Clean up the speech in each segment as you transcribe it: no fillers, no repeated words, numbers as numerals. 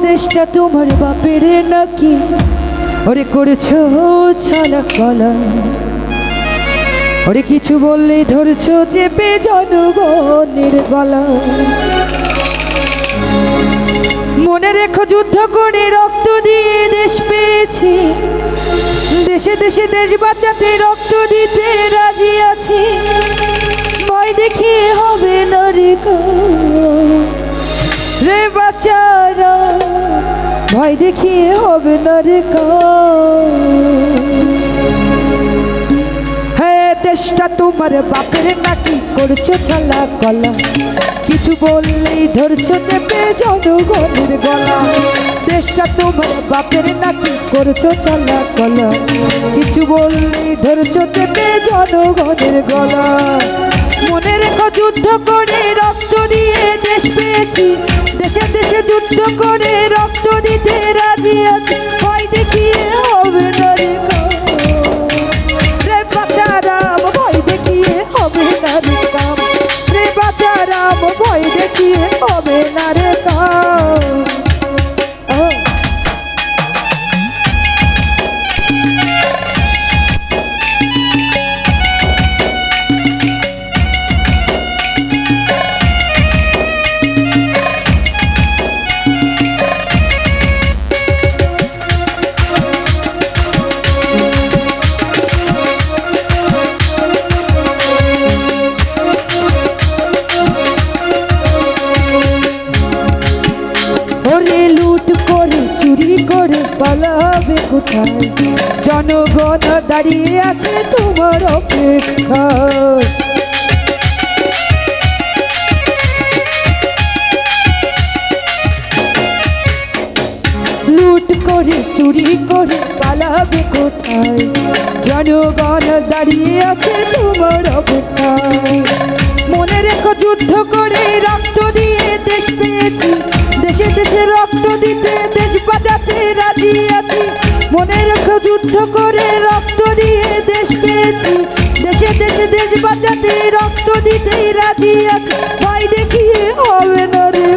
দেশটা তোমার বাপের নাকি ওরে করেছো ছালা কলা ওরে কিছু বললে ধরছো চেপে জনগণের গলা মনে রেখো যুদ্ধ করে রক্ত দিয়ে দেশ পেয়েছি দেশে দেশে দেশ বাঁচাতে রক্ত দিতে রাজি আছি ভয় দেখিয়ে হবে না রে বাচ্চারা ভয় দেখিয়ে হবে না রে হ্যাঁ দেশটা তোমার বাপের নাকি করছো ছালা কলা কিছু বললেই ধরছো চেপে জনগণের গলা দেশটা তোমার বাপের নাকি করছো ছালা কলা কিছু বললেই ধরছো চেপে জনগণের গলা মনে রেখো যুদ্ধ করে রক্ত দিয়ে দেশ পেয়েছি দেশে দেশে যুদ্ধ করে রক্ত দিতে রাজি আছি ভয় দেখিয়ে হবে না রে বাচ্চারাম ভয় দেখিয়ে হবে না রে কাম রে বাচ্চারাম ভয় দেখিয়ে হবে না রে কাম পালাবে কোথায় জনগণ দাঁড়িয়ে আছে তোমার অপেক্ষায় লুট করে চুরি করে পালাবে কোথায় জনগণ দাঁড়িয়ে আছে তোমার অপেক্ষায় মনে রেখো যুদ্ধ করে রক্ত দিয়ে দেশ পেয়েছি দেশে দেশে রক্ত দিতে দেশ বাঁচাতে রাজি আছি মনে রেখো যুদ্ধ করে রক্ত দিয়ে দেশ পেয়েছি দেশে দেশে দেশ বাঁচাতে রক্ত দিতে রাজি আছি ভয় দেখিয়ে হবে না রে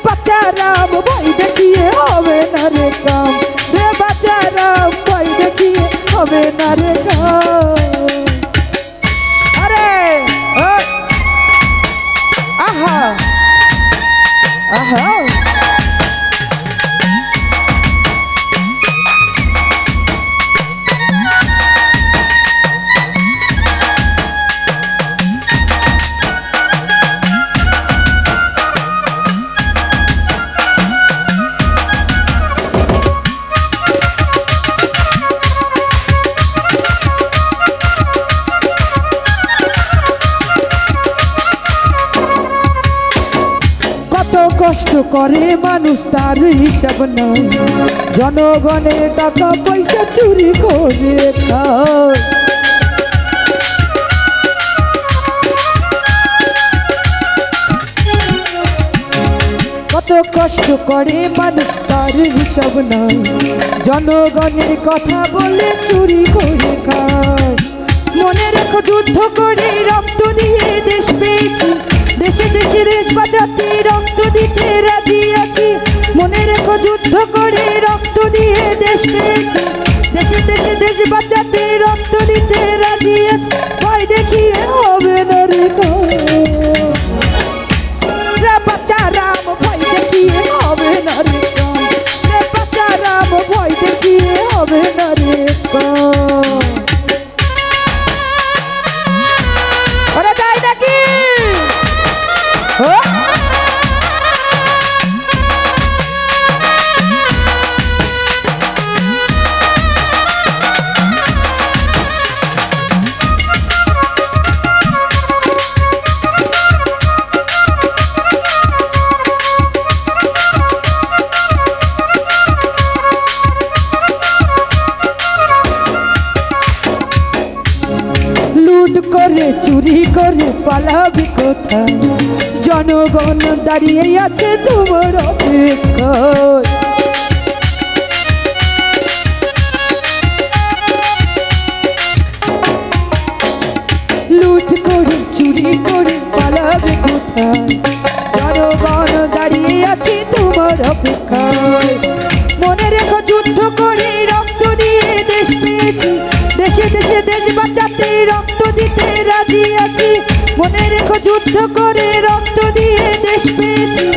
বাচ্চারাম ভয় দেখিয়ে হবে না রে কাম রে বাচ্চারাম ভয় দেখিয়ে হবে না রে কাম কষ্ট করে মানুষ তার হিসাব নাই জনগণের টাকা পয়সা চুরি করে খায় কত কষ্ট করে মানুষ তার হিসাব নাই জনগণের কথা বলে চুরি করে খায় মনে রেখো যুদ্ধ করে রক্ত দিয়ে দেশ পেয়েছি দেশে দেশে দেশ বাঁচাতে রক্ত দিতে রাজি আছি মনে রেখো যুদ্ধ করে রক্ত দিয়ে দেশ পেয়েছি দেশে দেশে দেশ বাঁচাতে রক্ত দিতে রাজি আছি ভয় দেখিয়ে হবে না রে বাচ্চারাম ভয় দেখিয়ে হবে না রে বাচ্চারাম ভয় দেখিয়ে হবে না রে ওরা যায় নাকি করে চুরি করে পালাবি কোথায় জনগণ দাঁড়িয়ে আছে তোমার অপেক্ষায় লুট করে চুরি করে পালাবে কোথায় শেখায়। মনে রেখো যুদ্ধ করে রক্ত দিয়ে দেশ পেয়েছি, দেশে দেশে দেশ বাঁচাতে রক্ত দিতে রাজি আছি। মনে রেখো যুদ্ধ করে রক্ত দিয়ে দেশ পেয়েছি,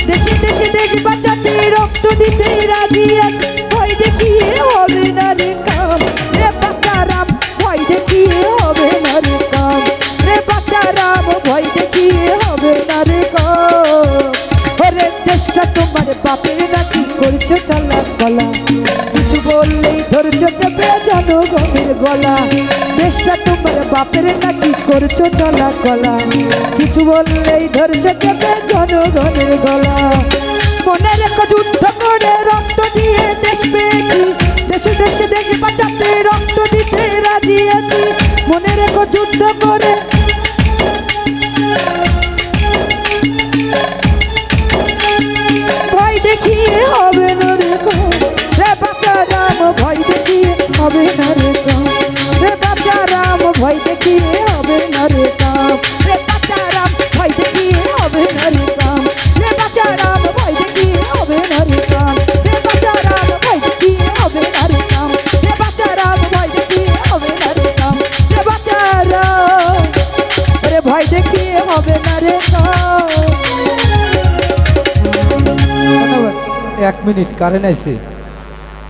দেশে দেশে দেশ বাঁচাতে রক্ত দিতে রাজি আছি। ভয় দেখিয়ে হবে না রে কাম রে বাচ্চারাম, ভয় দেখিয়ে হবে না রে কাম রে বাচ্চারাম, ভয় দেখিয়ে হবে না রে কাম। ওরে দেশটা তোমার বাপের নাকি করছো চলা কলা, কিছু বললেই ধরছো চেপে জনগণের গলা। দেশটা তোমার বাপের নাকি করছো চলা কলা, কিছু বললেই ধরছো চেপে জনগণের গলা। মনে রেখো যুদ্ধ করে রক্ত দিয়ে দেশ পেয়েছি, দেশে দেশে দেশ বাঁচাতে রক্ত দিতে রাজি আছি। মনে রেখো যুদ্ধ করে ভয় দেখিয়ে হবে না রে কাম রে বাচ্চারাম, ভয় দেখিয়ে হবে না রে কাম রে বাচ্চারাম, ভয় দেখিয়ে হবে না রে কাম রে বাচ্চারাম, ভয় দেখিয়ে হবে না রে কাম রে বাচ্চারাম, ভয় দেখিয়ে হবে না রে কাম রে বাচ্চারাম, ভয় দেখিয়ে হবে না রে কাম রে বাচ্চারাম, ভয় দেখিয়ে হবে না রে কাম রে বাচ্চারাম, রে ভয় দেখিয়ে হবে না রে কাম। 1 মিনিট কারেন্ট আইছে।